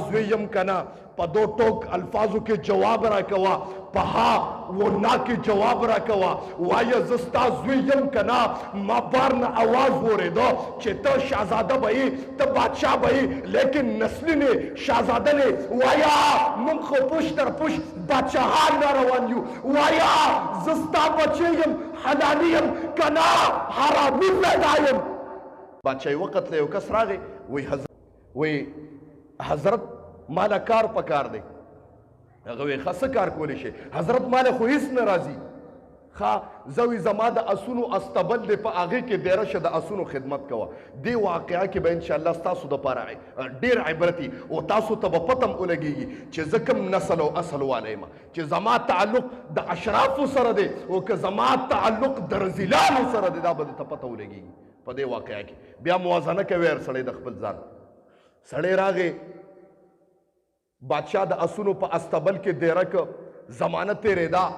زویم کنا پا دو ٹوک الفاظو کے جواب را کوا پہا وہ نا کے جواب را کوا وایا زستا زویم کنا ما بارنا آواز ہو رہے دو چھے تا شہزادہ بھئی تا بادشاہ بھئی لیکن نسلی نے شہزادہ نے وایا من خو پوش در پوش بادشاہان نا روانیو وایا زستا بچیم حلالیم کنا حرامی پیدایم بادشاہی وقت لے کس را گئے وی حضرت مالا کار پکار دے اگوی خاص کار کولی شے حضرت مالا خو اس نرازی خواہ زوی زما دا اسونو استبل دے پا آگے کے دیرہ شد اسونو خدمت کوا دے واقعہ کی با انشاءاللہ ستاسو دا پارا دیر عبرتی و تاسو تبا پتم اولگی گی چے زکم نسل و اصل والے ما چے زما تعلق دا اشراف سر دے و کہ زما تعلق دا رزیلان سر دے دا با دا پتہ اولگی گی پا دے واقعہ کی بیا موازنہ کے ویر سڑے دا خپل زان سڑے راگے بادشاہ دا اسونو پا استبل کے دیرک زمانت تیرے دا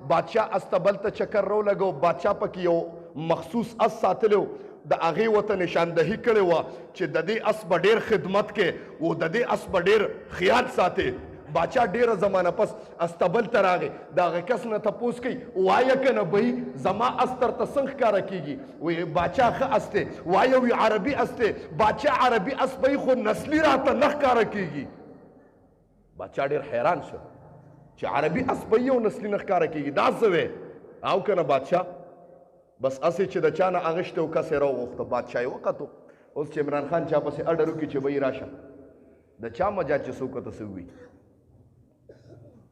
بادشاہ استبل تا چکر رو لگو بادشاہ پا کیو مخصوص اس ساتلو دا آغی و تا نشاندہی کرے ہوا چے دا دے اس با دیر خدمت کے وہ دا دے اس با دیر خیال ساتے بادشاہ دیر زمانہ پس استبل تر آگے دا آغی کس نا تپوس کی وایا کنا بھئی زما استر تسنخ کارا کی گی وی بادشاہ خ استے وایا وی عربی استے بادشاہ عربی اس بھئی خود نسلی راتا نخ کارا کی گی بادشاہ دیر حیران شو چی عربی اس بھئی و نسلی نخ کارا کی گی دا زوے آو کنا بادشاہ بس اسی چی دا چانا آغشتے و کسی رو غفتا بادشاہی وقتو اس چی عمران خان چا پسی اڈرو کی چی بھئی راشا دا چا مجا چی سوکتا سوئی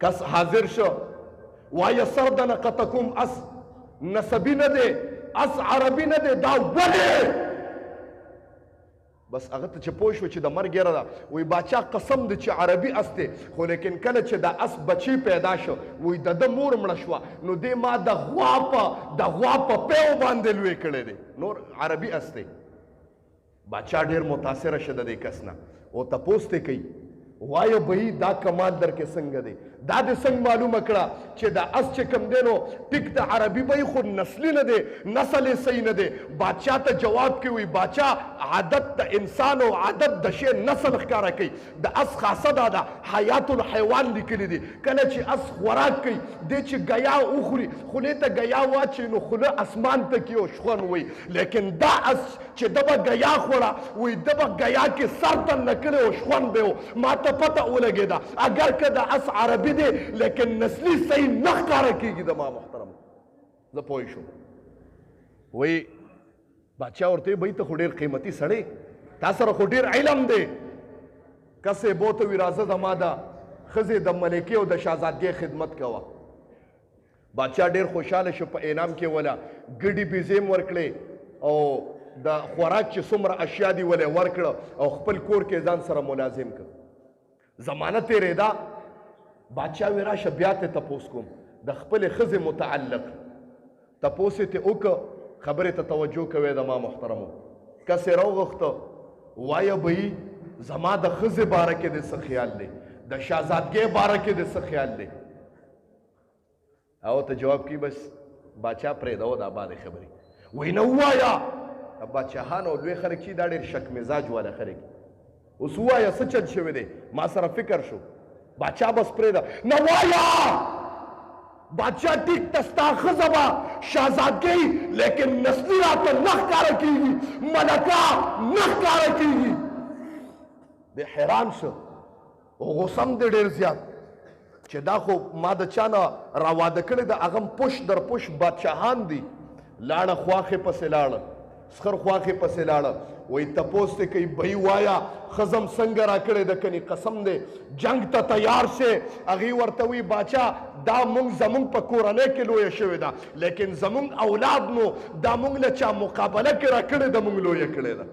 کس حاضر شو وایا سردن قطکم اس نسبی ندے اس عربی ندے دا ولی بس اغت چه پوشو چه دا مر گیره دا وی باچا قسم دا چه عربی استے خو لیکن کل چه دا اس بچی پیدا شو وی دا دا مور مڑشوا نو دے ما دا غواپا پیو باندلوے کڑے دے نور عربی استے باچا دیر متاثر شد دے کسنا او تا پوستے کئی وایا بھئی دا کمال در کے سنگ دے دا دے سنگ معلوم اکڑا چھے دا اس چھے کم دے نو ٹک دا عربی بھئی خود نسلی نہ دے نسل صحیح نہ دے بادشاہ تا جواب کی ہوئی بادشاہ عادت دا انسان و عادت دا شے نسل اخکارا کی دا اس خاصا دا دا حیات الحیوان لکلی دے کنا چھے اس خوراک کی دے چھے گیا اخری خلے تا گیا ہوا چھے نو خلے اسمان تا کیو شخون ہوئی لیکن دا اس چھے دبا گیا خورا وی دبا گیا کے سر تا نکلے و شخون بے ہو ما تا پتہ ہو لگے دا اگر کہ دا اس عربی دے لیکن نسلی صحیح نخ کارا کی گی دا ما محترم دا پوئی شو وی بادشاہ اورتے بھئی تا خودیر قیمتی سڑے تا سر خودیر علم دے کسے بوتا ویرازت ہما دا خزی دا ملکے و دا شہزادگی خدمت کوا بادشاہ دیر خوشحال شو پا اینام کے والا گڑی بیزیم ورکلے او دا خوراک چی سمر اشیاء دی والے ورکل او خپل کور کے زان سر ملازم کر زمانت تیرے دا بادشاہ ویرا شبیات تپوس کم دا خپل خز متعلق تپوسی تے اوکا خبر تا توجہ کوئے دا ما محترمو کسی رو غختا وایا بھئی زما دا خز بارکے دے سا خیال لے دا شہزادگے بارکے دے سا خیال لے آو تا جواب کی بس بادشاہ پریداو دا بعد خبری وہی نوایا اب بادشاہانو لوے خلق چی دا دیر شک مزاج والا خلق اس وایا سچل شوے دے ما سر فکر شو بادشاہ بس پریدا نوایا بادشاہ ٹک تستا خزبا شہزادگی لیکن نسلی رات نخ کارا کی گی ملکہ نخ کارا کی گی دے حیران شو غسم دے دیر زیاد چه دا خو ما دا چانا راوادکڑی دا اغم پوش در پوش بادشاہان دی لاڑا خواخ پس لاڑا سخر خواخ پس لاڑا وہی تپوستے کئی بھئی وایا خزم سنگر آکڑے دا کنی قسم دے جنگ تا تیار سے اگی ورطوی باچا دا مونگ زمونگ پا کورنے کے لویا شوی دا لیکن زمونگ اولاد نو دا مونگ لچا مقابلہ کرا کڑے دا مونگ لویا کڑے دا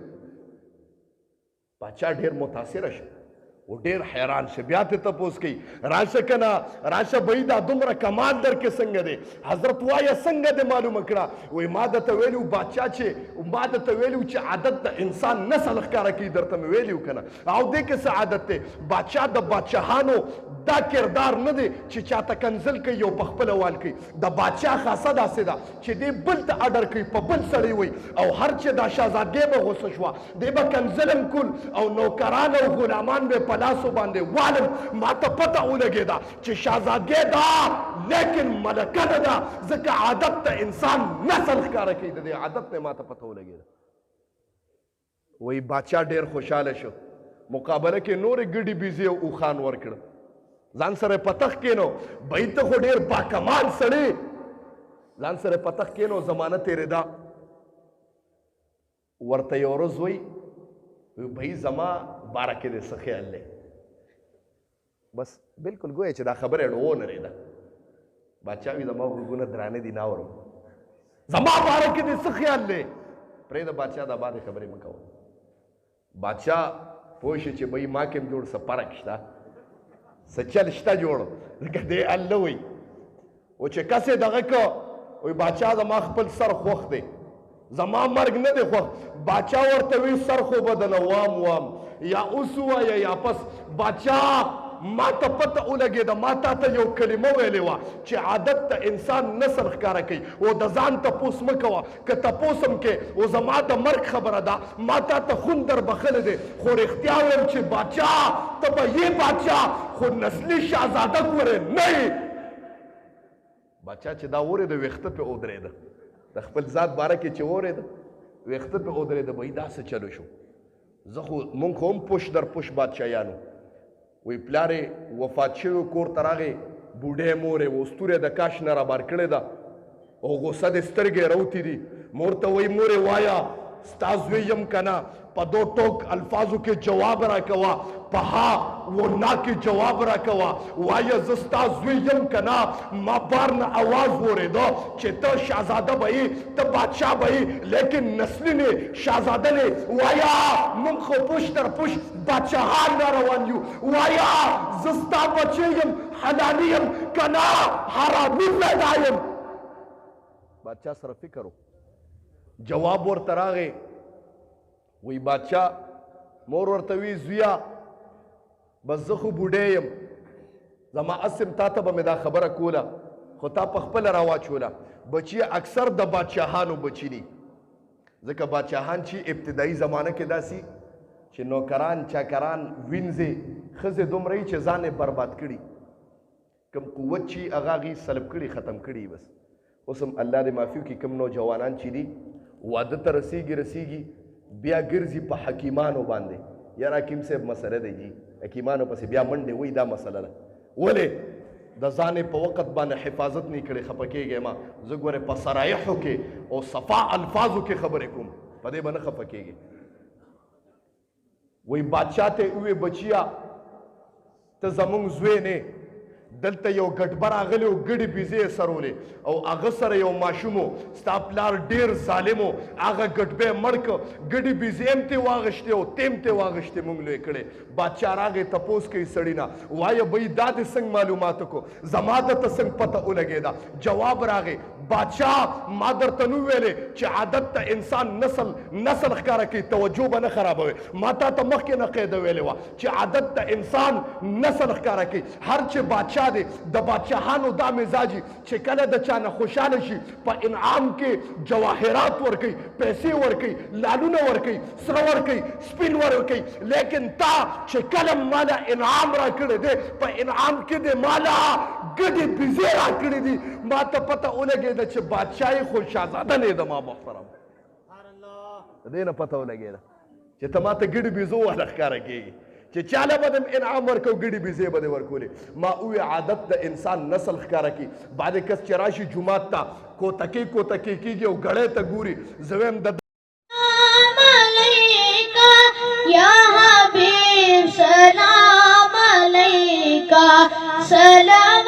باچا ڈھیر متاثر شو وہ ڈیر حیران شبیات تپوس کی راشا کنا راشا بھئی دا دمرا کمال در کے سنگ دے حضرت وایا سنگ دے معلوم اکڑا وہ مادتا ویلیو باچا چھے مادتا ویلیو چھے عادت دا انسان نسل اخکارا کی در تم ویلیو کنا آو دے کس عادت تے باچا دا باچاہانو دا کردار نه دی چې چاته کنزل کوي او په خپله وال کوي. د باچا خاصه داسې ده چې دی بل ته اډر کوي، په بل سړی وایي، او هر چې دا شهزادګۍ به غوسه شوه دی به کنزلم کول او نوکران او غلامان به په لاسو باندې والم. ما ته پته ولګېده چې شهزادګۍ ده لیکن ملکه نه ده، ځکه عادت ته انسان نسل ښکاره کوي. د دې عادت نه ما ته پته ولګېده. وایي باچا ډېر خوشحاله شو، مقابله کې نورې ګډې بیزې او اوښان ورکړه، ځان سره یې په تخت کېنو. بهي ته خو ډېر باکمال سړی، ځان سره یې په تخت کېنو، زمانه تېرېده. ورته یو ورځ وایي بهي زما باره کې دې څه خیال دی؟ بس بلکل ګویا چې دا خبره یې ونرېده. باچا وایي زما غوږونه درانه دي، نه اورم. زما باره کې دې څه خیال دی؟ پرېږده باچا دا بعدې خبرې مه کوه. باچا پوه شي چې بهي ما کې هم جوړ څه فرق شته، څه چل شته جوړ، ځکه دی الله وایي. و چې کس یې دغه که وایي باچا زما خپل سر خوښ دی، زما مرګ نه دی خوښ. باچا ورته وایي سر خو به دله وام یا اوس ووایه یا پس. باچا ما ته پته ولګېده، ما تا ته یو کلمه ویلې وه چې عادت ته انسان نسل ښکاره کوي. او د ځان تپوس مه کوه، که تپوس هم کې او زما د مرګ خبره ده، ما تا ته خون در بخلی دی. خو رښتیا ویم چې باچا ته به یې باچا، خو نسلي شهزاده ګورې نه یې. باچا چې دا اورېده ویښته پې ودرېده، د خپل ذات باره کې چې اورېده ویښته پې ودرېده. بهي دا څه چلو شو؟ زه خو مونږ خو هم پوش در پوش بادشاهیانو. وی پلار یې وفات شوی کور ته راغی، بوډۍ مور یې وستوره د کاش نه رابار کړې ده او غوسه دې سترګې راوتې دي. مور ته وایي مورې وایه ستا زوی یم که نه؟ په دو ټوک الفاظو کې جواب راکوه، په ها و نا کې جواب راکوه. وایه زه ستا زوی یم که نه؟ ما بار نه آواز واورېده چې ته شهزاده به یې، ته بادشاه به یې، لیکن نسلي نه شهزاده نه. وایه موږ خو پوش تر پوش بادشاهان را روان یو. وایه زه ستا بچی یم، حلالي یم که نه حرامي پیدا یم؟ بادشاه سره فکر و، جواب ورته راغی. وی باچا مور ورته وی زویا بس زه خو بوډۍ یم، زما اسم تا ته به مې دا خبره کوله، خو تا په خپله راواچوله. بچی اکثر د بادشاهانو بچي دي، ځکه بادشاهان چې ابتدایي زمانه کې داسې چې نوکران چاکران وینځې ښځې دومره یي چې ځان یې برباد کړي، کم قوت چې هغه هغې سلب کړي ختم کړي. بس اوس هم الله دې معافي وکړي کم نوجوانان چې دي واده ته رسیږي بیا ګرځي په حکیمانو باندې. یار حکیم صاحب مسله دی جی، حکیمانو پسې بیا منډې وایي دا مسله ده. ولې د ځان په وخت باندې حفاظت نه کړې؟ خفه کېږې ما، زه ګورې په سرایحو کې او صفا الفاظو کې خبرې کوم، په دې به نه خفه کېږې. وایي بادشاه ته ووې بچیا ته زمونږ زوی نه، دلته یو ګډبه راغلی و، ګډې بیزې یې سرولې او هغه سره یو ماشوم و، ستا پلار ډېر ظالم و، هغه ګډبه یې مړ کړ، ګډې بیزې هم ترې واغېشتې او ته هم ترې واغېشتې، مونږ لوی کړې. بادشاه راغی تپوس کوي سړي نه، وایه بهي دا دې څنګه معلومات وکړو؟ زما درته څنګه پته ولګېده؟ جواب راغی بادشاه ما درته نه ویلې چې عادت ته انسان نسل ښکاره کوي، توجه به نه خرابوي. ما تا ته مخکې نه قاعده ویلې وه چې عادت ته انسان نسل ښکاره کوي. هر چې بادشاه دی د بادشاهانو دا مزاجي چې کله د چا نه خوشحاله شي په انعام کې جواهرات ورکوي، پیسې ورکوي، لالونه ورکوي، سره ورکوي، سپین ورکوي. لیکن تا چې کله ماله انعام را کړی دی په انعام کې دې ماله ګډې بیزې را کړي دي. ما ته پته ولګېده چې بادشاهي خو شهزاده نه ده. ما محترم د دې نه پته ولګېده چې ته ما ته ګډې بیزو والا ښکاره کېږي چې چاله به دم انعام ورکو، ګډې بیزې به دې ورکولې. ما ووې عادت د انسان نسل ښکاره کړي. بعدې کس چې راشي جومات ته کوتکې کېږي او ګړی ته ګوري. زه ویم د یا حبیب سلام علیکہ سلام